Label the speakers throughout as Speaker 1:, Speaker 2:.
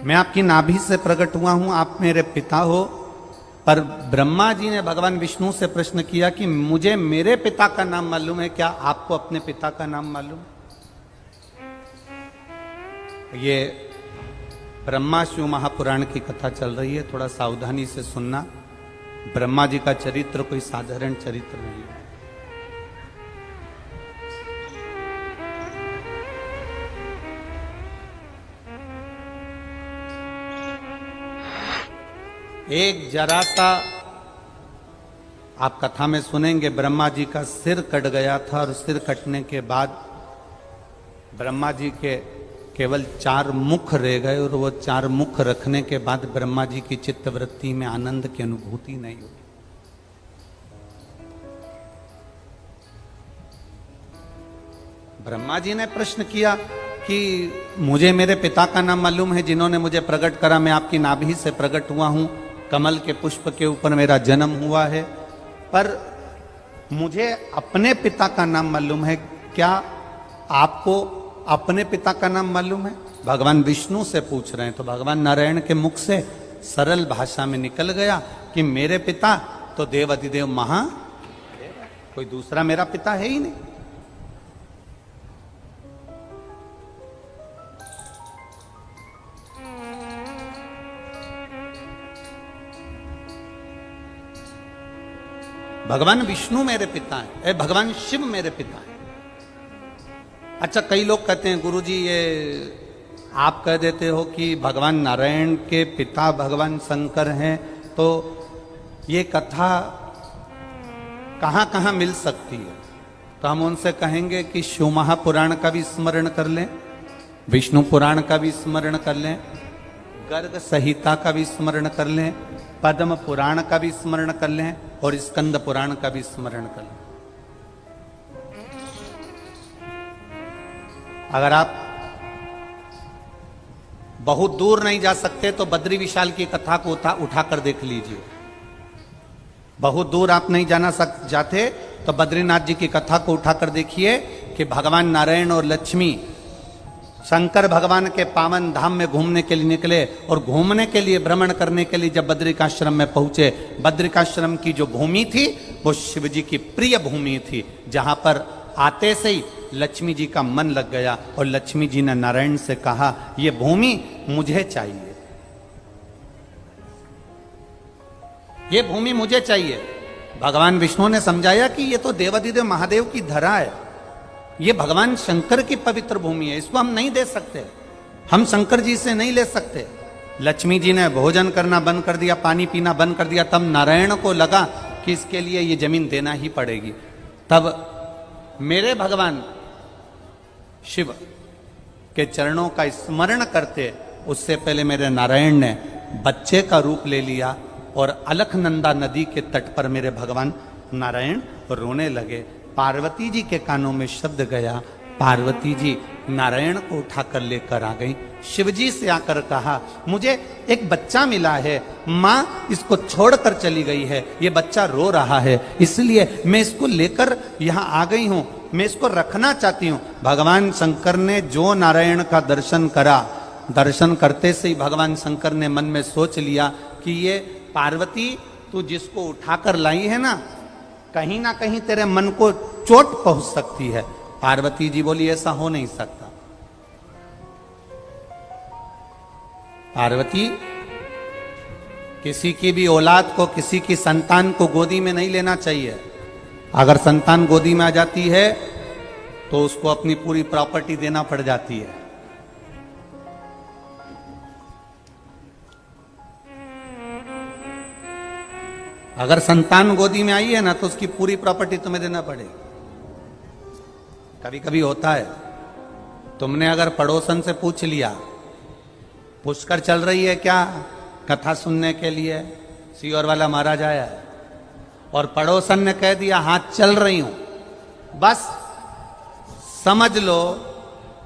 Speaker 1: मैं आपकी नाभि से प्रकट हुआ हूं, आप मेरे पिता हो। पर ब्रह्मा जी ने भगवान विष्णु से प्रश्न किया कि मुझे मेरे पिता का नाम मालूम है, क्या आपको अपने पिता का नाम मालूम? ये ब्रह्मा शिव महापुराण की कथा चल रही है, थोड़ा सावधानी से सुनना। ब्रह्मा जी का चरित्र कोई साधारण चरित्र नहीं है। एक जरा सा आप कथा में सुनेंगे, ब्रह्मा जी का सिर कट गया था और सिर कटने के बाद ब्रह्मा जी के केवल 4 मुख रह गए और वो 4 मुख रखने के बाद ब्रह्मा जी की चित्तवृत्ति में आनंद की अनुभूति नहीं हुई। ब्रह्मा जी ने प्रश्न किया कि मुझे मेरे पिता का नाम मालूम है, जिन्होंने मुझे प्रकट करा। मैं आपकी नाभि से प्रकट हुआ हूं, कमल के पुष्प के ऊपर मेरा जन्म हुआ है। पर मुझे अपने पिता का नाम मालूम है, क्या आपको अपने पिता का नाम मालूम है? भगवान विष्णु से पूछ रहे हैं। तो भगवान नारायण के मुख से सरल भाषा में निकल गया कि मेरे पिता तो देव अधिदेव महा, कोई दूसरा मेरा पिता है ही नहीं। भगवान विष्णु मेरे पिता है, भगवान शिव मेरे पिता है। अच्छा, कई लोग कहते हैं गुरुजी ये आप कह देते हो कि भगवान नारायण के पिता भगवान शंकर हैं, तो ये कथा कहाँ कहाँ मिल सकती है? तो हम उनसे कहेंगे कि शिव महापुराण का भी स्मरण कर लें, विष्णु पुराण का भी स्मरण कर लें, गर्ग संहिता का भी स्मरण कर लें, पद्म पुराण का भी स्मरण कर लें और स्कंद पुराण का भी स्मरण कर लें। अगर आप बहुत दूर नहीं जा सकते तो बद्री विशाल की कथा को उठाकर देख लीजिए। बहुत दूर आप नहीं जाते तो बद्रीनाथ जी की कथा को उठाकर देखिए कि भगवान नारायण और लक्ष्मी शंकर भगवान के पावन धाम में घूमने के लिए निकले और घूमने के लिए, भ्रमण करने के लिए जब बद्रिकाश्रम में पहुंचे, बद्रिकाश्रम की जो भूमि थी वो शिव जी की प्रिय भूमि थी, जहां पर आते से ही लक्ष्मी जी का मन लग गया और लक्ष्मी जी ने नारायण से कहा ये भूमि मुझे चाहिए, ये भूमि मुझे चाहिए। भगवान विष्णु ने समझाया कि ये तो देवाधिदेव महादेव की धरा है, ये भगवान शंकर की पवित्र भूमि है, इसको हम नहीं दे सकते, हम शंकर जी से नहीं ले सकते। लक्ष्मी जी ने भोजन करना बंद कर दिया, पानी पीना बंद कर दिया। तब नारायण को लगा कि इसके लिए ये जमीन देना ही पड़ेगी। तब मेरे भगवान शिव के चरणों का स्मरण करते उससे पहले मेरे नारायण ने बच्चे का रूप ले लिया और अलखनंदा नदी के तट पर मेरे भगवान नारायण रोने लगे। पार्वती जी के कानों में शब्द गया, पार्वती जी नारायण को उठाकर लेकर आ गई। शिवजी से आकर कहा मुझे एक बच्चा मिला है, माँ इसको छोड़कर चली गई है, ये बच्चा रो रहा है, इसलिए मैं इसको लेकर यहाँ आ गई हूँ, मैं इसको रखना चाहती हूँ। भगवान शंकर ने जो नारायण का दर्शन करा, दर्शन करते से ही भगवान शंकर ने मन में सोच लिया कि ये पार्वती तू जिसको उठाकर लाई है ना, कहीं ना कहीं तेरे मन को चोट पहुंच सकती है। पार्वती जी बोली ऐसा हो नहीं सकता। पार्वती, किसी की भी औलाद को, किसी की संतान को गोदी में नहीं लेना चाहिए। अगर संतान गोदी में आ जाती है तो उसको अपनी पूरी प्रॉपर्टी देना पड़ जाती है। अगर संतान गोदी में आई है ना तो उसकी पूरी प्रॉपर्टी तुम्हें देना पड़ेगी। कभी कभी होता है, तुमने अगर पड़ोसन से पूछ लिया पुष्कर चल रही है क्या कथा सुनने के लिए, सीहोर वाला महाराज आया है, और पड़ोसन ने कह दिया हाँ चल रही हूं, बस समझ लो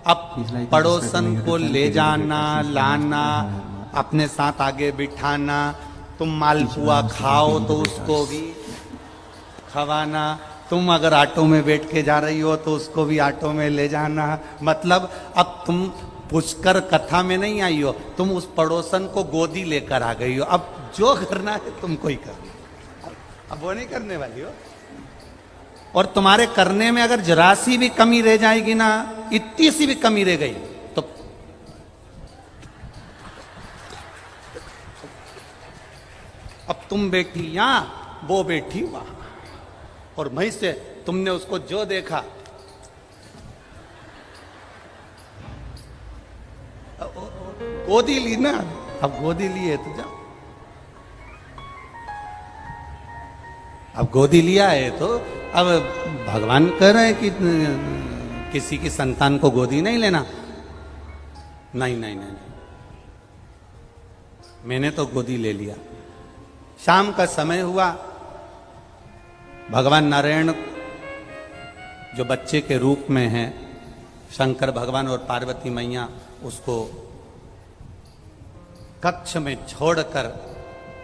Speaker 1: अब पड़ोसन को ले जाना, लाना, अपने साथ आगे बिठाना, तुम मालपुआ खाओ तो उसको भी खवाना, तुम अगर ऑटो में बैठ के जा रही हो तो उसको भी ऑटो में ले जाना। मतलब अब तुम पुष्कर कथा में नहीं आई हो, तुम उस पड़ोसन को गोदी लेकर आ गई हो। अब जो करना है तुमको ही करना, अब वो नहीं करने वाली हो। और तुम्हारे करने में अगर जरा सी भी कमी रह जाएगी ना, इतनी सी भी कमी रह गई तो अब तुम बैठी यहां, वो बैठी वहां, और वहीं से तुमने उसको जो देखा गोदी ली ना, अब गोदी ली है तो जाओ, अब गोदी लिया है तो अब भगवान कह रहे हैं कि किसी की संतान को गोदी नहीं लेना। नहीं नहीं नहीं, नहीं। मैंने तो गोदी ले लिया। शाम का समय हुआ, भगवान नारायण जो बच्चे के रूप में हैं, शंकर भगवान और पार्वती मैया उसको कक्ष में छोड़कर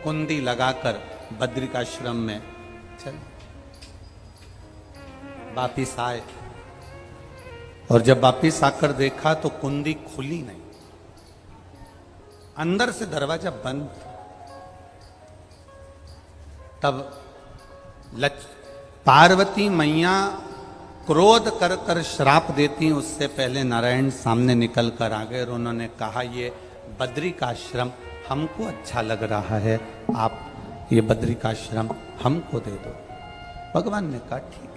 Speaker 1: कुंडी लगाकर बद्रिकाश्रम में चल वापिस आए। और जब वापिस आकर देखा तो कुंडी खुली नहीं, अंदर से दरवाजा बंद। तब पार्वती मैया क्रोध कर कर श्राप देती, उससे पहले नारायण सामने निकल कर आ गए और उन्होंने कहा, ये बद्री का आश्रम हमको अच्छा लग रहा है, आप ये बद्री का आश्रम हमको दे दो। भगवान ने कहा ठीक है।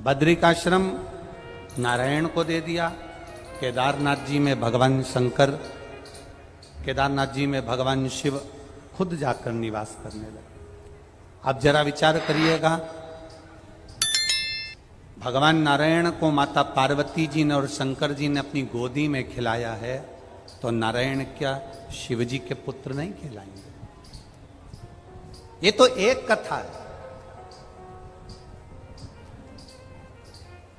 Speaker 1: बद्री का आश्रम नारायण को दे दिया। केदारनाथ जी में भगवान शंकर, केदारनाथ जी में भगवान शिव खुद जाकर निवास करने लगे। अब जरा विचार करिएगा, भगवान नारायण को माता पार्वती जी ने और शंकर जी ने अपनी गोदी में खिलाया है, तो नारायण क्या शिव जी के पुत्र नहीं कहलाएंगे? ये तो एक कथा है।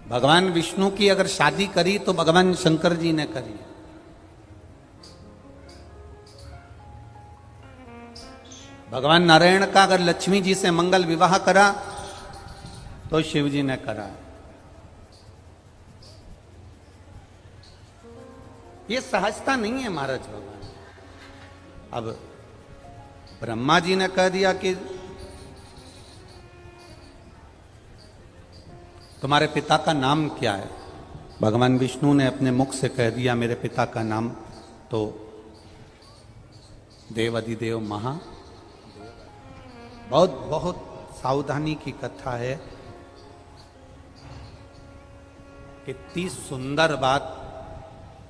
Speaker 1: भगवान विष्णु की अगर शादी करी तो भगवान शंकर जी ने करी। भगवान नारायण का अगर लक्ष्मी जी से मंगल विवाह करा तो शिव जी ने करा। ये सहजता नहीं है महाराज भगवान। अब ब्रह्मा जी ने कह दिया कि तुम्हारे पिता का नाम क्या है? भगवान विष्णु ने अपने मुख से कह दिया मेरे पिता का नाम तो देव अधिदेव महा। बहुत बहुत सावधानी की कथा है। कितनी सुंदर बात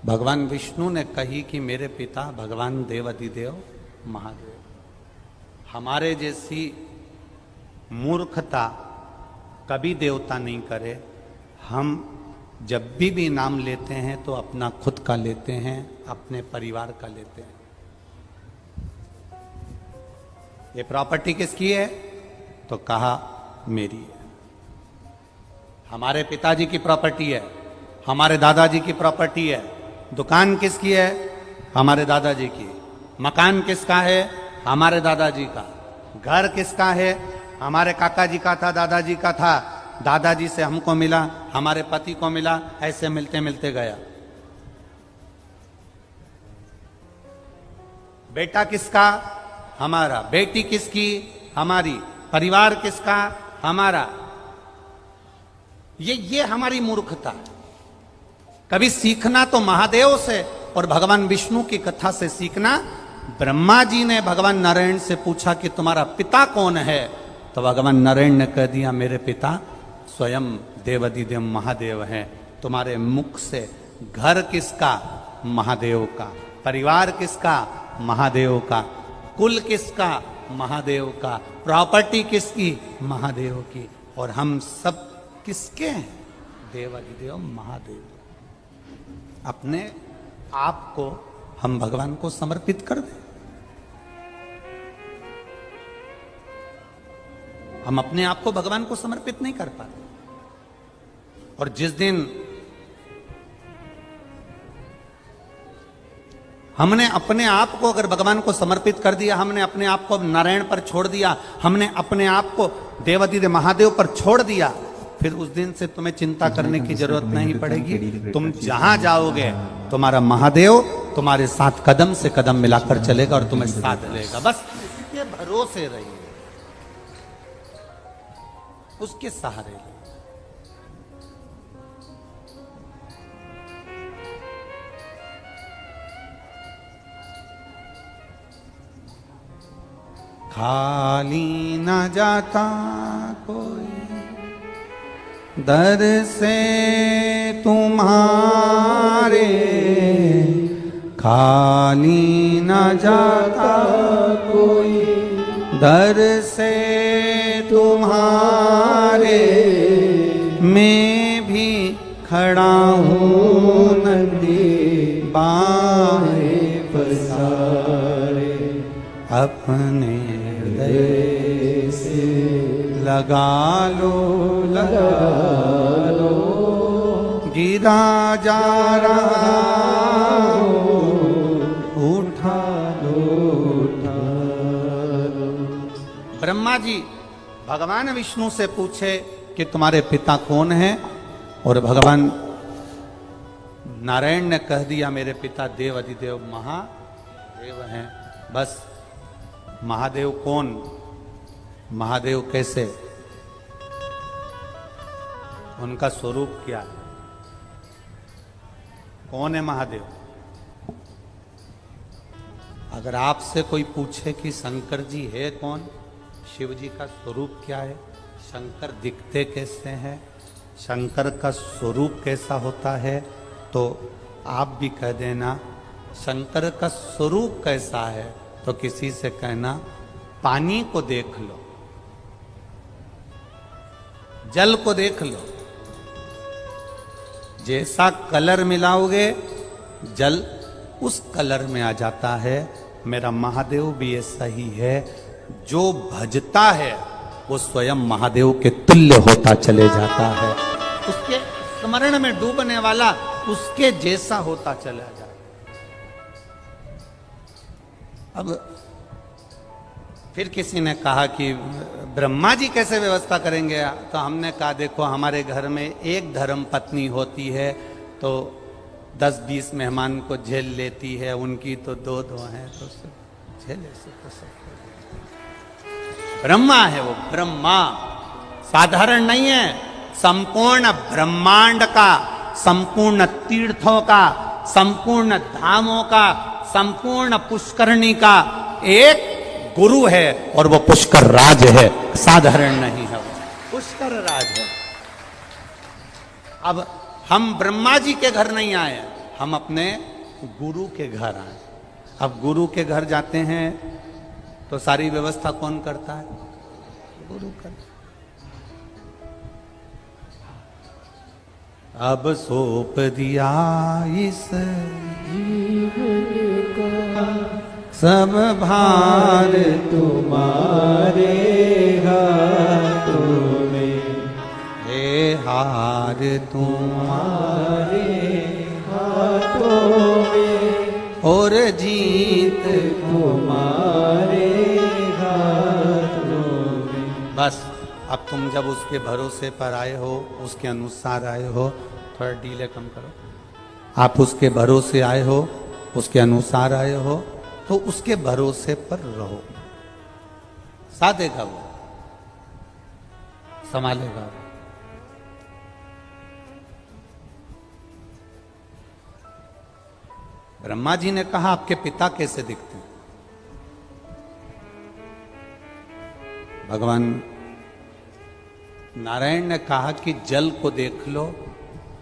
Speaker 1: भगवान विष्णु ने कही कि मेरे पिता भगवान देव अधिदेव महादेव। हमारे जैसी मूर्खता कभी देवता नहीं करे। हम जब भी नाम लेते हैं तो अपना खुद का लेते हैं, अपने परिवार का लेते हैं। ये प्रॉपर्टी किसकी है? तो कहा मेरी है। हमारे पिताजी की प्रॉपर्टी है, हमारे दादाजी की प्रॉपर्टी है। दुकान किसकी है? हमारे दादाजी की। मकान किसका है? हमारे दादाजी का। घर किसका है? हमारे काका जी का था, दादाजी का था, दादाजी से हमको मिला, हमारे पति को मिला, ऐसे मिलते मिलते गया। बेटा किसका? हमारा। बेटी किसकी? हमारी। परिवार किसका? हमारा। ये हमारी मूर्खता है। कभी सीखना तो महादेव से और भगवान विष्णु की कथा से सीखना। ब्रह्मा जी ने भगवान नारायण से पूछा कि तुम्हारा पिता कौन है? तो भगवान नारायण ने कह दिया मेरे पिता स्वयं देवाधिदेव महादेव हैं। तुम्हारे मुख से घर किसका? महादेव का। परिवार किसका? महादेव का। कुल किसका? महादेव का। प्रॉपर्टी किसकी? महादेव की। और हम सब किसके हैं? देवाधिदेव महादेव। अपने आप को हम भगवान को समर्पित कर दें। हम अपने आप को भगवान को समर्पित नहीं कर पाते। और जिस दिन हमने अपने आप को अगर भगवान को समर्पित कर दिया, हमने अपने आप को नारायण पर छोड़ दिया, हमने अपने आप को देवाधिदेव महादेव पर छोड़ दिया, फिर उस दिन से तुम्हें चिंता करने की जरूरत नहीं पड़ेगी। तुम जहां जाओगे तुम्हारा महादेव तुम्हारे साथ कदम से कदम मिलाकर चलेगा और तुम्हें साथ लेगा। बस इसके भरोसे रहिए, उसके सहारे रहिए। खाली न जाता कोई दर से तुम्हारे, खाली न जाता कोई दर से तुम्हारे, मैं भी खड़ा हूँ नंदी बाहें पसारे, अपने हृदय से लगा लो गिरा जा रहा उठा लो। ब्रह्मा जी भगवान विष्णु से पूछे कि तुम्हारे पिता कौन हैं, और भगवान नारायण ने कह दिया मेरे पिता देव अधिदेव महादेव हैं। बस महादेव कौन, महादेव कैसे, उनका स्वरूप क्या है, कौन है महादेव। अगर आपसे कोई पूछे कि शंकर जी है कौन, शिव जी का स्वरूप क्या है, शंकर दिखते कैसे हैं, शंकर का स्वरूप कैसा होता है, तो आप भी कह देना शंकर का स्वरूप कैसा है, तो किसी से कहना पानी को देख लो, जल को देख लो, जैसा कलर मिलाओगे जल उस कलर में आ जाता है। मेरा महादेव भी ऐसा ही है, जो भजता है वो स्वयं महादेव के तुल्य होता चले जाता है, उसके स्मरण में डूबने वाला उसके जैसा होता चला जाता। अब फिर किसी ने कहा कि ब्रह्मा जी कैसे व्यवस्था करेंगे, तो हमने कहा देखो हमारे घर में एक धर्म पत्नी होती है तो 10-20 मेहमान को झेल लेती है, उनकी तो 2 हैं तो झेले से तो सब। ब्रह्मा है वो, ब्रह्मा साधारण नहीं है, संपूर्ण ब्रह्मांड का, संपूर्ण तीर्थों का, संपूर्ण धामों का, संपूर्ण पुष्करणी का एक गुरु है, और वो पुष्कर राज है, साधारण नहीं है, वो पुष्कर राज है। अब हम ब्रह्मा जी के घर नहीं आए, हम अपने गुरु के घर आए। अब गुरु के घर जाते हैं तो सारी व्यवस्था कौन करता है, गुरु करता। अब सौंप दिया इस जीवन का सब भार तुम्हारे हाथों में, हे हार तुम्हारे हाथों में, और जीत तुम्हारे हाथों में। बस अब तुम जब उसके भरोसे पर आए हो, उसके अनुसार आए हो, थोड़ा डीले कम करो, आप उसके भरोसे आए हो, उसके अनुसार आए हो, तो उसके भरोसे पर रहो, साधेगा वो, संभालेगा वो। ब्रह्मा जी ने कहा आपके पिता कैसे दिखते हैं, भगवान नारायण ने कहा कि जल को देख लो,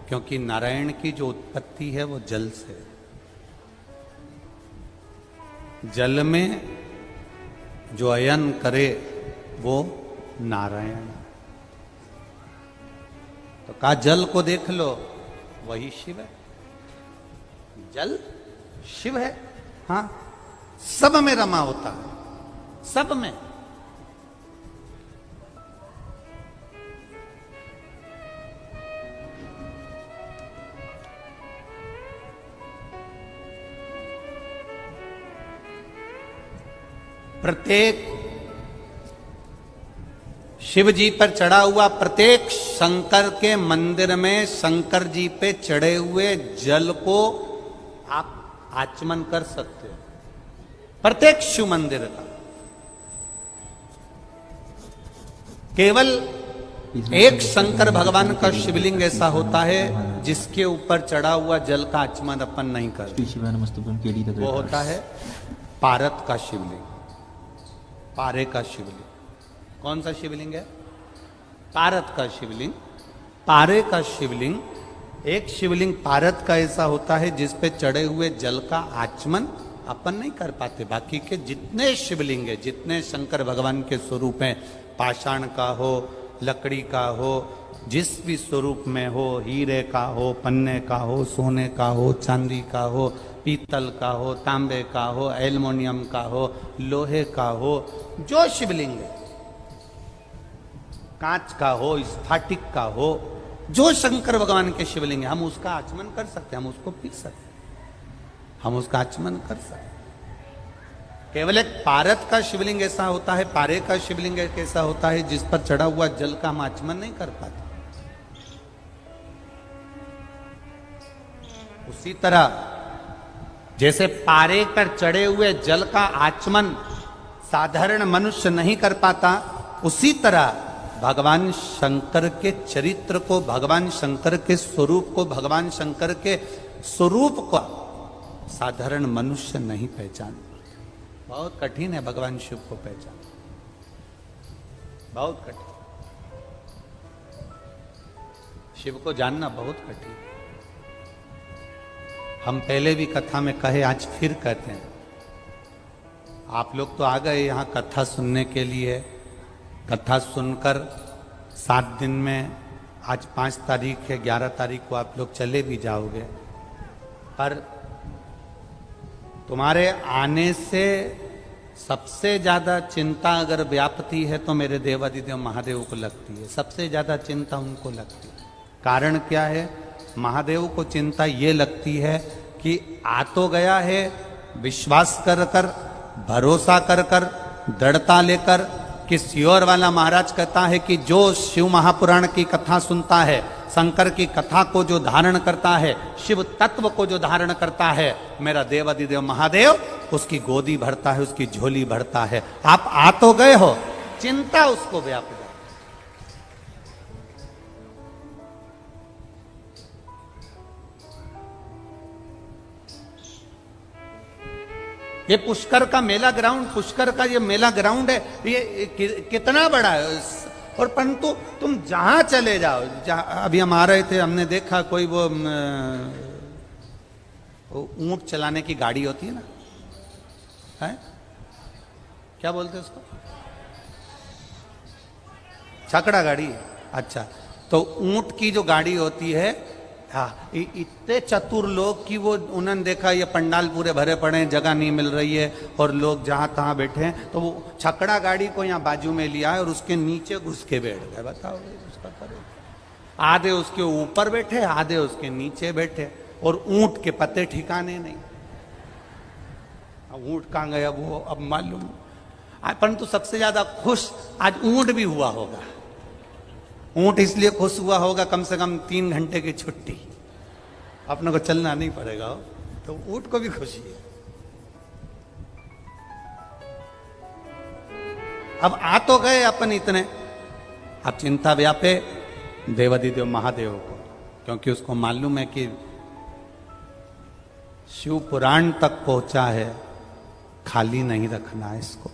Speaker 1: क्योंकि नारायण की जो उत्पत्ति है वो जल से, जल में जो अयन करे वो नारायण। तो कहा जल को देख लो, वही शिव है, जल शिव है। हाँ, सब में रमा होता है, सब में। प्रत्येक शिव जी पर चढ़ा हुआ प्रत्येक शंकर के मंदिर में शंकर जी पे चढ़े हुए जल को आप आचमन कर सकते हो, प्रत्येक शिव मंदिर का। केवल एक शंकर भगवान का शिवलिंग ऐसा होता है जिसके ऊपर चढ़ा हुआ जल का आचमन अपन नहीं करते, वो होता है पारत का शिवलिंग, पारे का शिवलिंग। कौन सा शिवलिंग है? पारत का शिवलिंग। पारे का शिवलिंग, एक शिवलिंग पारत का ऐसा होता है जिस पे चढ़े हुए जल का आचमन अपन नहीं कर पाते। बाकी के जितने शिवलिंग है, जितने शंकर भगवान के स्वरूप हैं, पाषाण का हो, लकड़ी का हो, जिस भी स्वरूप में हो, हीरे का हो, पन्ने का हो, सोने का हो, चांदी का हो, पीतल का हो, तांबे का हो, एल्युमिनियम का हो, लोहे का हो, जो शिवलिंग है, कांच का हो, स्फाटिक का हो, जो शंकर भगवान के शिवलिंग है, हम उसका आचमन कर सकते हैं, हम उसको पी सकते हैं, हम उसका आचमन कर सकते हैं। केवल एक पारत का शिवलिंग ऐसा होता है, पारे का शिवलिंग एक ऐसा होता है जिस पर चढ़ा हुआ जल का हम आचमन नहीं कर पाते। उसी तरह जैसे पारे पर चढ़े हुए जल का आचमन साधारण मनुष्य नहीं कर पाता, उसी तरह भगवान शंकर के चरित्र को, भगवान शंकर के स्वरूप को, भगवान शंकर के स्वरूप को साधारण मनुष्य नहीं पहचान। बहुत कठिन है भगवान शिव को पहचान, बहुत कठिन। शिव को जानना बहुत कठिन। हम पहले भी कथा में कहे, आज फिर कहते हैं। आप लोग तो आ गए यहाँ कथा सुनने के लिए, कथा सुनकर 7 दिन में, आज 5 तारीख है, 11 तारीख को आप लोग चले भी जाओगे, पर तुम्हारे आने से सबसे ज्यादा चिंता अगर व्यापती है तो मेरे देवादिदेव महादेव को लगती है, सबसे ज्यादा चिंता उनको लगती है। कारण क्या है? महादेव को चिंता ये लगती है कि आ तो गया है, विश्वास कर कर, भरोसा कर कर, दृढ़ता लेकर, कि सियोर वाला महाराज कहता है कि जो शिव महापुराण की कथा सुनता है, शंकर की कथा को जो धारण करता है, शिव तत्व को जो धारण करता है, मेरा देवादिदेव महादेव उसकी गोदी भरता है, उसकी झोली भरता है। आप आ तो गए हो, चिंता उसको व्याप जाए। ये पुष्कर का मेला ग्राउंड, पुष्कर का ये मेला ग्राउंड है, ये कितना बड़ा है। और परंतु तुम जहां चले जाओ, अभी हम आ रहे थे, हमने देखा कोई वो ऊंट चलाने की गाड़ी होती है ना, है क्या बोलते हैं उसको? छकड़ा गाड़ी। अच्छा, तो ऊंट की जो गाड़ी होती है, हाँ, इतने चतुर लोग कि वो उन्होंने देखा ये पंडाल पूरे भरे पड़े हैं, जगह नहीं मिल रही है और लोग जहां तहां बैठे हैं, तो वो छकड़ा गाड़ी को यहाँ बाजू में लिया है और उसके नीचे घुस के बैठ गए। बताओ उसका करो। आधे उसके ऊपर बैठे, आधे उसके नीचे बैठे, और ऊंट के पत्ते ठिकाने नहीं। अब ऊंट कहाँ गया वो अब मालूम। परंतु सबसे ज्यादा खुश आज ऊंट भी हुआ होगा। ऊंट इसलिए खुश हुआ होगा, कम से कम 3 घंटे की छुट्टी, अपने को चलना नहीं पड़ेगा, तो ऊंट को भी खुशी है। अब आ तो गए अपन इतने, अब चिंता व्यापे देवादिदेव महादेव को, क्योंकि उसको मालूम है कि शिव पुराण तक पहुंचा है, खाली नहीं रखना है इसको।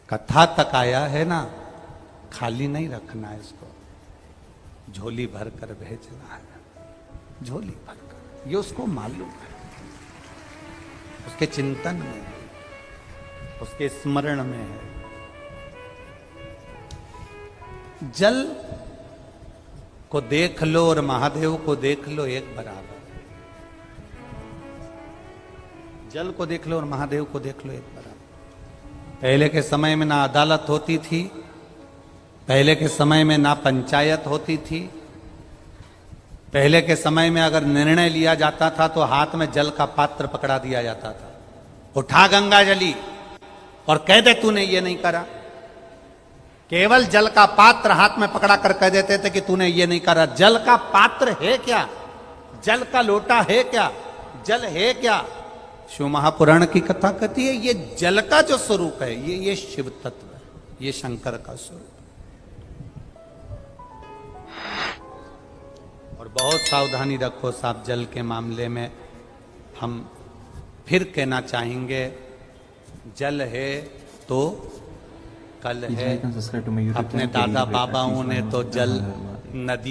Speaker 1: कथा तक आया है ना, खाली नहीं रखना है इसको, झोली भर कर भेजना है, झोली भर कर। ये उसको मालूम है, उसके चिंतन में है, उसके स्मरण में है। जल को देख लो और महादेव को देख लो एक बराबर। जल को देख लो और महादेव को देख लो एक बराबर। पहले के समय में ना अदालत होती थी, पहले के समय में ना पंचायत होती थी। पहले के समय में अगर निर्णय लिया जाता था तो हाथ में जल का पात्र पकड़ा दिया जाता था, उठा गंगा जली और कह दे तूने ये नहीं करा। केवल जल का पात्र हाथ में पकड़ा कर कह देते थे कि तूने ये नहीं करा। जल का पात्र है क्या? जल का लोटा है क्या? जल है क्या? शिव महापुराण की कथा कहती है ये जल का जो स्वरूप है ये शिव तत्व है, ये शंकर का स्वरूप। और बहुत सावधानी रखो साहब जल के मामले में। हम फिर कहना चाहेंगे जल है तो कल है। अपने दादा बाबाओं ने तो जल नदी